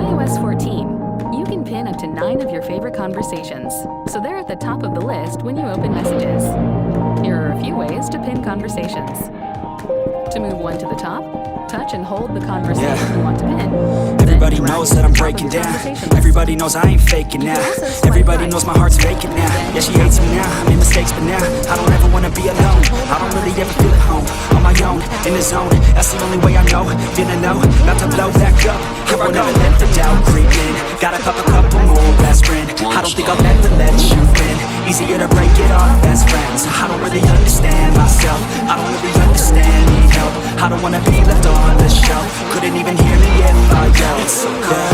iOS 14, you can pin up to 9 of your favorite conversations, so they're at the top of the list when you open Messages. Here are a few ways to pin conversations. To move one to the top, touch and hold the conversation you want to pin. Everybody knows that I'm breaking down. Everybody knows I ain't faking now. Everybody knows my heart's vacant now. Yeah, she hates me now, I made mistakes, but now I don't ever wanna be alone. I don't really ever feel at home. On my own, in the zone, that's the only way I know. Didn't know, about to blow back up. I won't ever let the doubt creep in. Gotta pop a couple more aspirin. I don't think I'll ever let you in. Easier to break it off as friends. I don't really understand myself. I don't really understand, need help. I don't wanna be left on the shelf. Couldn't even hear me if I yelled. It's so cold